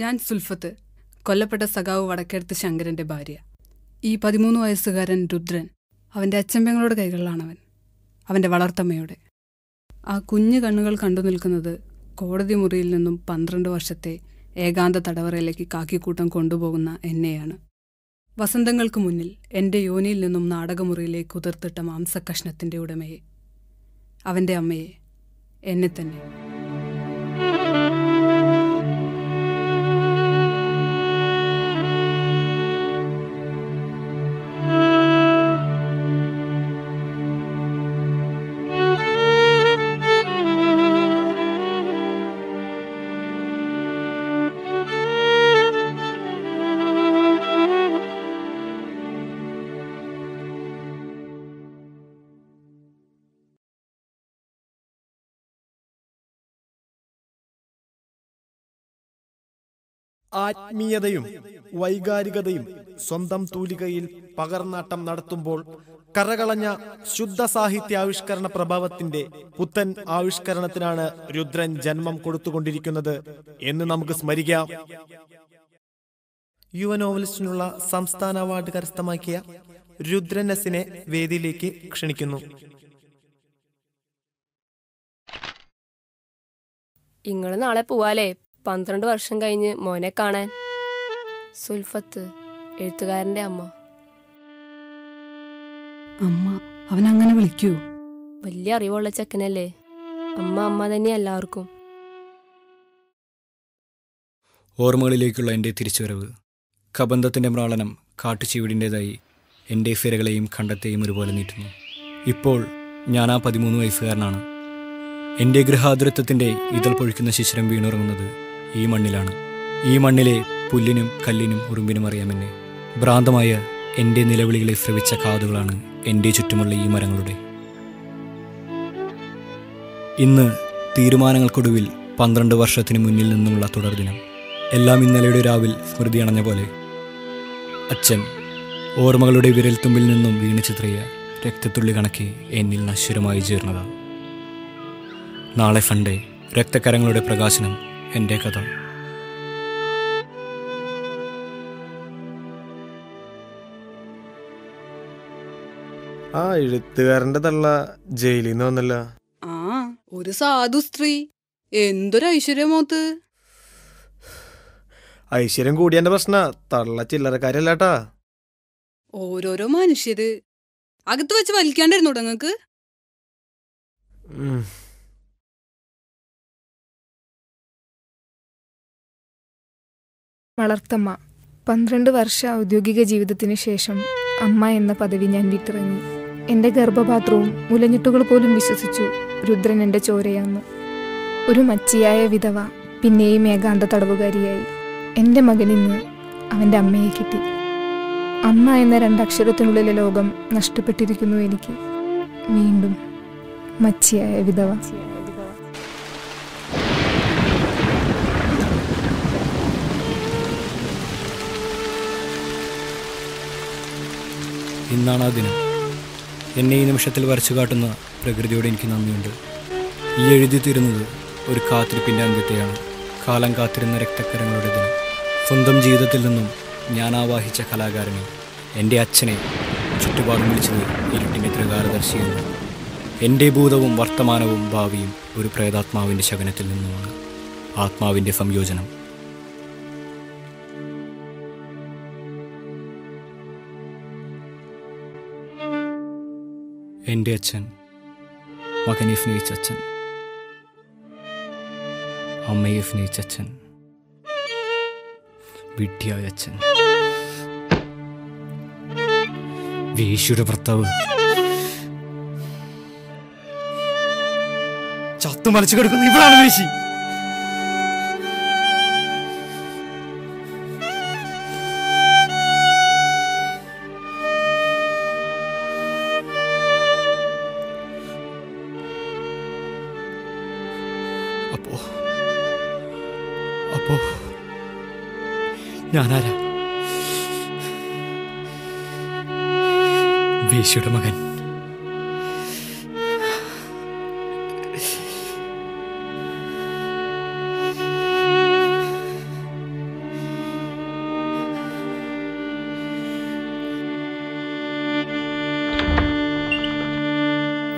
ഞാൻ സുൽഫത്ത്, കൊല്ലപ്പെട്ട സഖാവ് വടക്കേടത്ത് ശങ്കരന്റെ ഭാര്യ. ഈ 13 വയസ്സുകാരൻ രുദ്രൻ, അവൻ്റെ അച്ചമ്പങ്ങളുടെ കൈകളിലാണവൻ, അവൻ്റെ വളർത്തമ്മയുടെ. ആ കുഞ്ഞു കണ്ണുകൾ കണ്ടു നിൽക്കുന്നത് കോടതി മുറിയിൽ നിന്നും 12 വർഷത്തെ ഏകാന്ത തടവറയിലേക്ക് കാക്കിക്കൂട്ടം കൊണ്ടുപോകുന്ന എന്നെയാണ്. വസന്തങ്ങൾക്ക് മുന്നിൽ എൻ്റെ യോനിയിൽ നിന്നും നാടകമുറിയിലേക്ക് ഉതിർത്തിട്ട മാംസക്കഷ്ണത്തിൻ്റെ ഉടമയെ, അവൻ്റെ അമ്മയെ, എന്നെ തന്നെ. ആത്മീയതയും വൈകാരികതയും സ്വന്തം തൂലികയിൽ പകർന്നാട്ടം നടത്തുമ്പോൾ കറകളഞ്ഞ ശുദ്ധ സാഹിത്യാവിഷ്കരണ പ്രഭാവത്തിന്റെ പുത്തൻ ആവിഷ്കരണത്തിനാണ് രുദ്രൻ ജന്മം കൊടുത്തുകൊണ്ടിരിക്കുന്നത് എന്ന് നമുക്ക് സ്മരിക്കാം. യുവ നോവലിസ്റ്റിനുള്ള സംസ്ഥാന അവാർഡ് കരസ്ഥമാക്കിയ രുദ്രൻ എസിനെ വേദിയിലേക്ക് ക്ഷണിക്കുന്നു. ഇങ്ങള് നാളെ പോവാലേ? 12 വർഷം കഴിഞ്ഞ് മോനെ കാണാൻ. സുൽഫത്ത്, എഴുത്തുകാരന്റെ അമ്മ. അമ്മ അവനങ്ങനെ വിളിക്കൂ? വലിയ അറിവുള്ള ചെക്കനല്ലേ. അമ്മ അമ്മ തന്നെ എല്ലാവർക്കും. ഓർമ്മകളിലേക്കുള്ള എൻ്റെ തിരിച്ചുവരവ്, കബന്ധത്തിൻ്റെ മ്രാളനം കാട്ടുചീവിടിൻ്റെതായി എൻ്റെ ഫിരകളെയും കണ്ടത്തെയും ഒരുപോലെ നീട്ടുന്നു. ഇപ്പോൾ ഞാൻ ആ 13 വയസ്സുകാരനാണ്. എൻ്റെ ഗൃഹാതുരത്വത്തിൻ്റെ ഇതൾ പൊഴിക്കുന്ന ശിശിരം വീണുറങ്ങുന്നത് ഈ മണ്ണിലാണ്. ഈ മണ്ണിലെ പുല്ലിനും കല്ലിനും ഉറുമ്പിനും അറിയാമെന്നെ. ഭ്രാന്തമായ എൻ്റെ നിലവിളികളെ ശ്രവിച്ച കാതുകളാണ് എൻ്റെ ചുറ്റുമുള്ള ഈ മരങ്ങളുടെ. ഇന്ന് തീരുമാനങ്ങൾക്കൊടുവിൽ 12 വർഷത്തിന് മുന്നിൽ നിന്നുമുള്ള തുടർദിനം. എല്ലാം ഇന്നലെയുടെ രാവിൽ സ്മൃതി അണഞ്ഞ പോലെ. അച്ഛൻ ഓർമ്മകളുടെ വിരൽത്തുമ്പിൽ നിന്നും വീണ് ചിത്രിയ രക്തത്തുള്ളി കണക്കെ എന്നിൽ നശ്വരമായി ചേർന്നതാണ്. നാളെ സൺഡേ, രക്തകരങ്ങളുടെ പ്രകാശനം, എൻ്റെ കഥ. ആ എഴുത്തുകാരന്റെ തള്ള ജയിലിൽ നിന്ന് വന്നല്ല. ആ, ഒരു സാധു സ്ത്രീ. എന്തൊരു ഐശ്വര്യമോത്ത്. ഐശ്വര്യം കൂടിയന്റെ പ്രശ്ന, തള്ള ചില്ലറക്കാരല്ലാട്ടാ. ഓരോരോ മനുഷ്യര്. അകത്ത് വെച്ച് വലിക്കാണ്ടിരുന്നു നിങ്ങൾക്ക്? വളർത്തമ്മ. 12 വർഷ ഔദ്യോഗിക ജീവിതത്തിന് ശേഷം അമ്മ എന്ന പദവി ഞാൻ വിട്ടിറങ്ങി. എൻ്റെ ഗർഭപാത്രവും മുലഞ്ഞിട്ടുകൾ പോലും വിശ്വസിച്ചു രുദ്രൻ എൻ്റെ ചോരയാന്ന്. ഒരു മച്ചിയായ വിധവ പിന്നെയും ഏകാന്ത തടവുകാരിയായി. എൻ്റെ മകനിന്ന് അവൻ്റെ അമ്മയെ കിട്ടി. അമ്മ എന്ന 2 അക്ഷരത്തിനുള്ളിലെ ലോകം നഷ്ടപ്പെട്ടിരിക്കുന്നു എനിക്ക്. വീണ്ടും മച്ചിയായ വിധവ. ഇന്നാണ് ആ ദിനം. എന്നെ ഈ നിമിഷത്തിൽ വരച്ചു കാട്ടുന്ന പ്രകൃതിയോട് എനിക്ക് നന്ദിയുണ്ട്. ഈ എഴുതി തീരുന്നത് ഒരു കാത്തിരിപ്പിൻ്റെ അന്ത്യത്തെയാണ്. കാലം കാത്തിരുന്ന രക്തക്കരങ്ങളുടെ ദിനം. സ്വന്തം ജീവിതത്തിൽ നിന്നും ഞാൻ ആവാഹിച്ച കലാകാരനെ, എൻ്റെ അച്ഛനെ ചുറ്റുപാടും വിളിച്ചത് ഇരുട്ടിൻ്റെ ത്രികാലദർശിയാണ്. എൻ്റെ ഭൂതവും വർത്തമാനവും ഭാവിയും ഒരു പ്രേതാത്മാവിൻ്റെ ശകനത്തിൽ നിന്നുമാണ്. ആത്മാവിൻ്റെ സംയോജനം. എൻ്റെ അച്ഛൻ, മകനെ സ്നേഹിച്ച അച്ഛൻ, അമ്മയെ സ്നേഹിച്ച അച്ഛൻ, വിഡ്ഢിയായ അച്ഛൻ, വേശ്യയുടെ ഭർത്താവ്, ചത്തു മലച്ചു കിടക്കുന്ന ഇവളാണ് വേശി. അപ്പോ ഞാനാരാ? വേശ്യയുടെ മകൻ.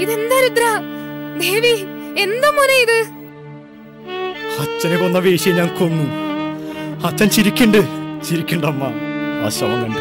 ഇതെന്താ രുദ്ര? ദേവി, എന്താ മോനെ ഇത്? അച്ഛനെ കൊന്ന വേശ്യയെ ഞാൻ കൊന്നു. അച്ഛൻ ചിരിക്കണ്ട് അമ്മ. ആ ശവം കണ്ട്